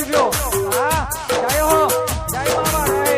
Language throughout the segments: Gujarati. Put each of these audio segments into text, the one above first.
રૂપિયો હા જય હો જય બાબા રહે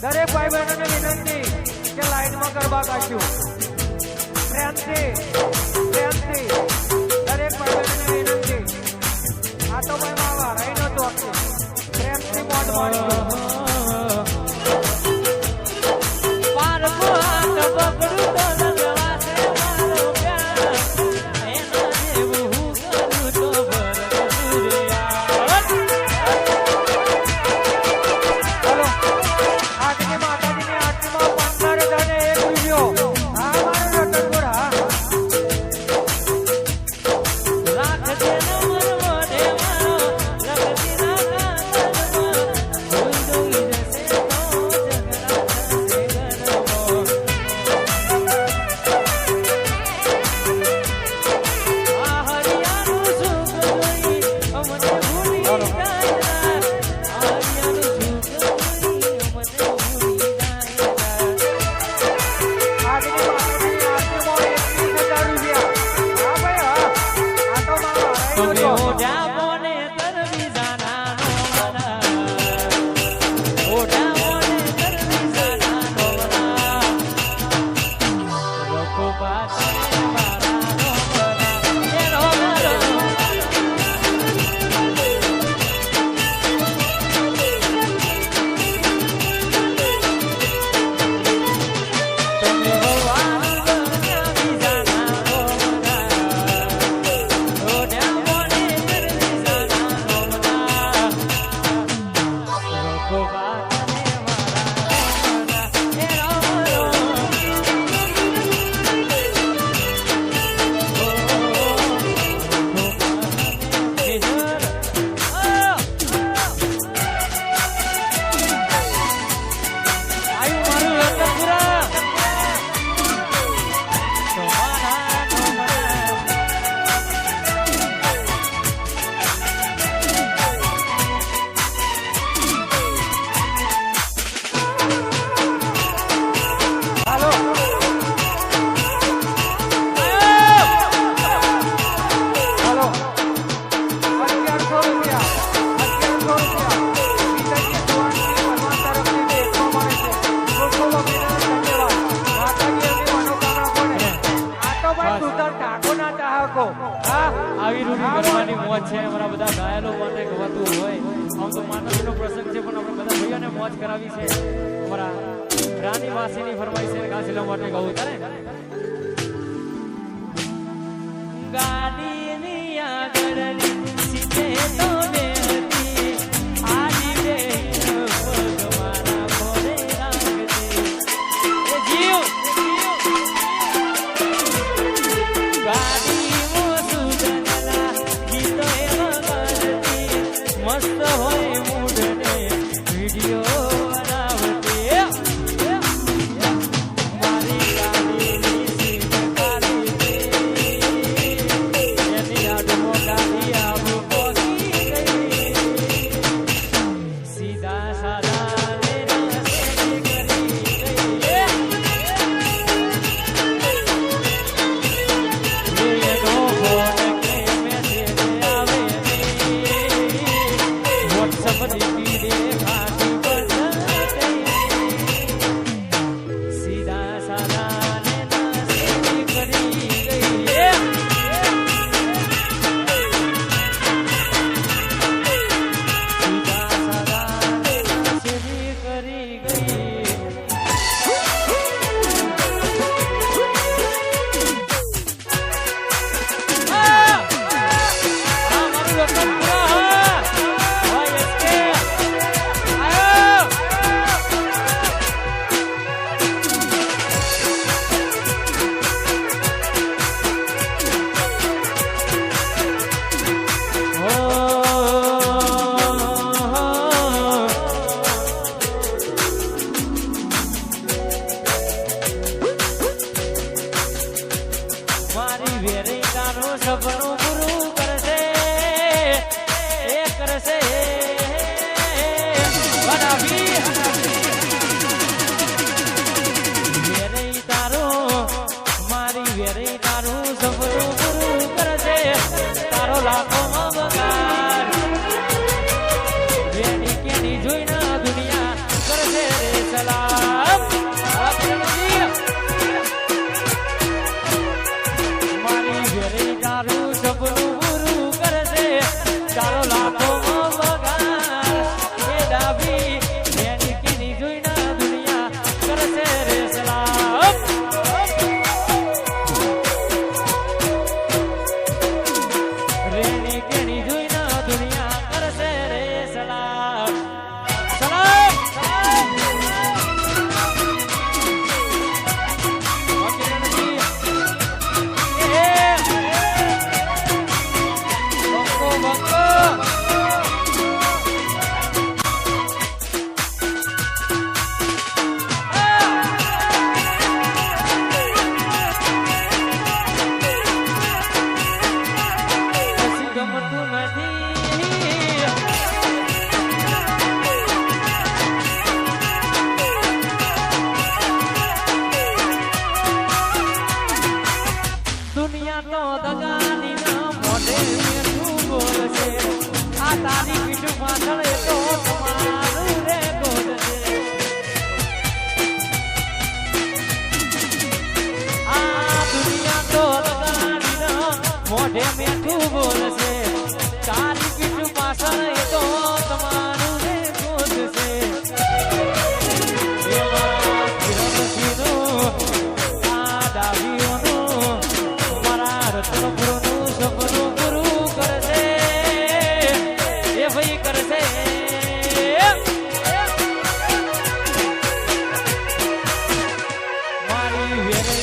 દરેક ભાઈ બહેનોને વિનંતી કે લાઈનમાં ગરબા ગાશું પ્રેમથી દરેક ભાઈ બહેનોને વિનંતી આ તો ભાઈ બાબા રહી નતો પ્રેમથી મોઢ મારી આવી રૂડી કરવાની મોજ છે અમારા બધા ગાયલો માટે ગવાતું હોય આમ તો માનવીનો પ્રસંગ છે પણ આપણે બધા ભાઈઓને મોજ કરાવી છે અમારા રાની વાસીની ફરમાઈશ છે ગાસીલા માટે ગાવું તારે ગાડીની આગળની સીધે તો બેહતી આજી બે ભગવાના ભોલે રાખતી એ જીવ ગાડી મસ્ત હોય મૂડને વિડિયો બનાવતી મારી ગાડીની સીટ કાઢી મોઢે મીઠું બોલશે તારી પીઠ પાછળ એ તો તમારું રે ગોદ છે એ મારા કિરણસિંહનું આ ડાબીઓનું મારા રત્નપુરનું સપનું પૂરું કરશે એ ભાઈ કરશે મારી વેર